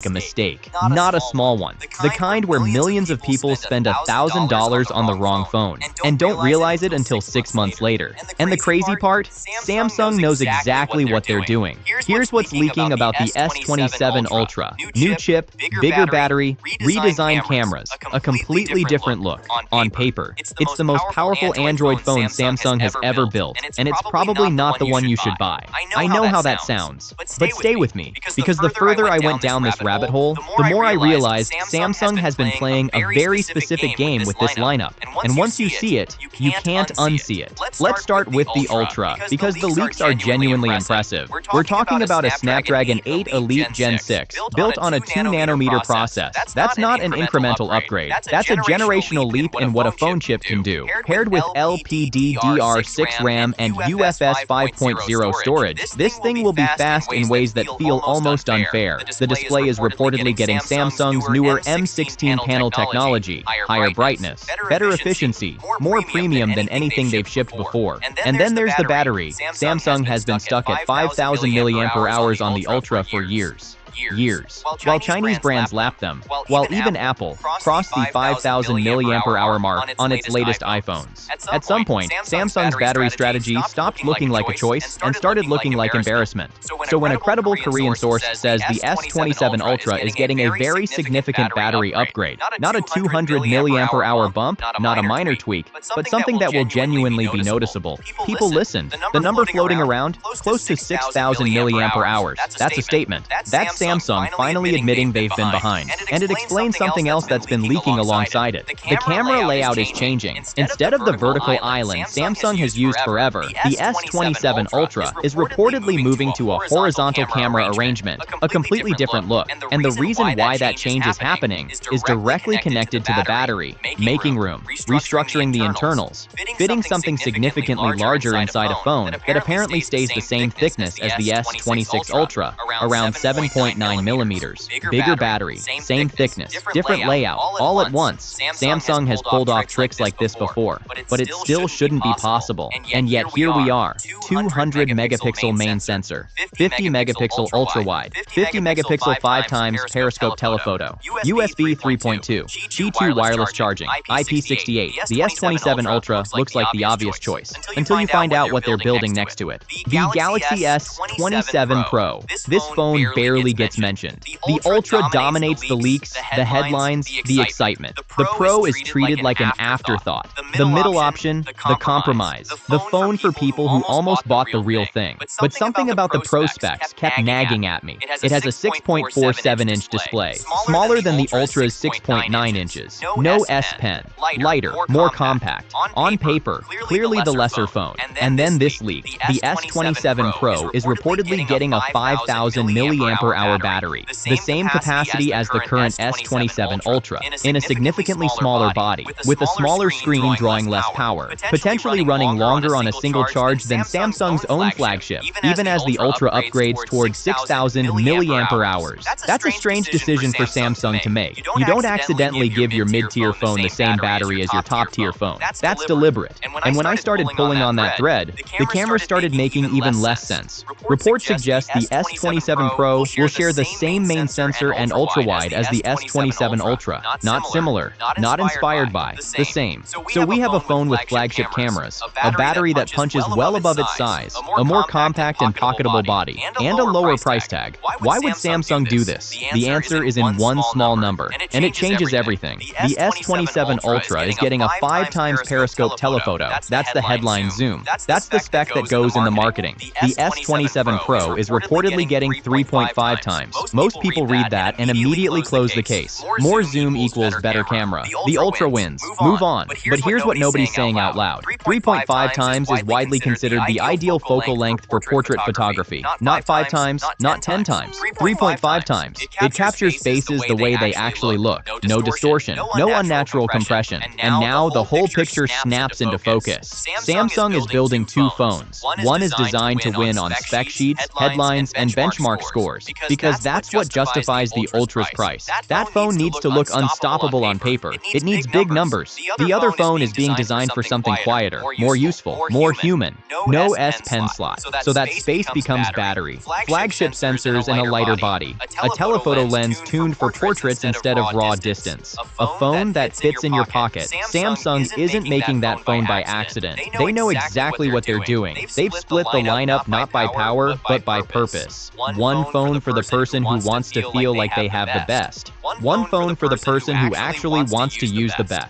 a mistake, not a small one. The kind where millions of people spend $1,000 on the wrong phone and don't realize it until 6 months later. And the crazy part? Samsung knows exactly what they're doing. Here's what's leaking about the S27 Ultra. New chip, bigger battery, redesigned cameras, a completely different look. On paper, it's the most powerful Android phone Samsung has ever built, and it's probably not the one you should buy. I know how that sounds, but stay with me, because the further I went down this rabbit hole, the more I realized Samsung has been playing a very specific game with this lineup, and once you see it, you can't unsee it. Let's start with the Ultra, because the leaks are genuinely impressive. We're talking about a Snapdragon 8 Elite Gen 6, built on a 2nm process. That's not an incremental upgrade. That's a generational leap in what a phone chip can do. Paired with LPDDR6 RAM and UFS 5.0 storage, this thing will be fast in ways that feel almost unfair. The display is reportedly getting Samsung's newer M16 panel technology, higher brightness, better efficiency, more premium than anything they've shipped before. And then there's the battery. Samsung has been stuck at 5,000 mAh on the Ultra for years. While Chinese brands lap them, while even Apple crossed the 5,000 mAh mark on its latest iPhones. At some point, Samsung's battery strategy stopped looking like a choice and started looking like embarrassment. So when a credible Korean source says the S27 Ultra is getting a very significant battery upgrade, not a 200 mAh bump, not a minor tweak, but something that will genuinely be noticeable, people listened. The number floating around, close to 6,000 mAh. That's a statement. That's Samsung finally admitting they've been behind. And it explains something else that's been leaking alongside it. The camera layout is changing. Instead of the vertical island Samsung has used forever, the S27 Ultra is reportedly moving to a horizontal camera arrangement, a completely different look. And the reason why that change is happening is directly connected to the battery, making room, restructuring the internals, fitting something significantly larger inside a phone that apparently stays the same thickness as the S26 Ultra, around 7.9 millimeters, bigger battery, same thickness, different layout, all at once. Samsung has pulled off tricks like this before, but it still shouldn't be possible. And yet here we are, 200 megapixel main sensor, 50 megapixel ultra wide, 50 megapixel 5x periscope telephoto, USB 3.2, G2 wireless charging, IP68. The S27 Ultra looks like the obvious choice, until you find out what they're building next to it. The Galaxy S27 Pro. This phone barely gets mentioned. The Ultra dominates the leaks, the headlines, the excitement. The Pro is treated like an afterthought, the middle option, the compromise, the phone for people who almost bought the real thing. But something about the Pro specs kept nagging at me. It has a 6.47-inch display, smaller than the Ultra's 6.9 inches. No S Pen, lighter, more compact. On paper, clearly the lesser phone. And then this leak. The S27 Pro is reportedly getting a 5,000 mAh battery, the same capacity as the current S27 Ultra, in a significantly smaller body, with a smaller screen drawing less power, potentially running longer on a single charge than Samsung's own flagship, even as the Ultra upgrades towards 6,000 mAh. That's a strange decision for Samsung to make. You don't accidentally give your mid-tier phone the same battery as your top-tier phone. That's deliberate. And when I started pulling on that thread, the camera started making even less sense. Reports suggest the S27 Pro will share the same main sensor and ultra-wide as the S27 Ultra. Not similar, not inspired by, the same. So we have a phone with flagship cameras, a battery that punches well above its size, a more compact and pocketable body, and a lower price tag. Why would Samsung do this? The answer is in one small number, and it changes everything. The S27 Ultra is getting a 5x periscope telephoto. That's the headline zoom. That's the spec that goes in the marketing. The S27 Pro is reportedly getting 3.5 times. Most people read that and immediately close the case. More zoom equals better camera. The Ultra wins. Move on. But here's what nobody's saying out loud. 3.5 times is widely considered the ideal focal length for portrait photography. Not 5 times, not 10 times. 3.5 times. It captures faces the way they actually look. No distortion, no unnatural compression. And now the whole picture snaps into focus. Samsung is building two phones. One is designed to win on spec sheets, headlines, and benchmark scores, because that's what justifies the Ultra's price. That phone needs to look unstoppable on paper. It needs big numbers. The other phone is being designed for something quieter, more useful, more human. No S Pen slot, so that space becomes battery, flagship sensors, and a lighter body. A telephoto lens tuned for portraits instead of raw distance. A phone that fits in your pocket. Samsung isn't making that phone by accident. They know exactly what they're doing. They've split the lineup not by power, but by purpose. One phone for the person who wants to feel like they have the best. One phone for the person who actually wants to use the best.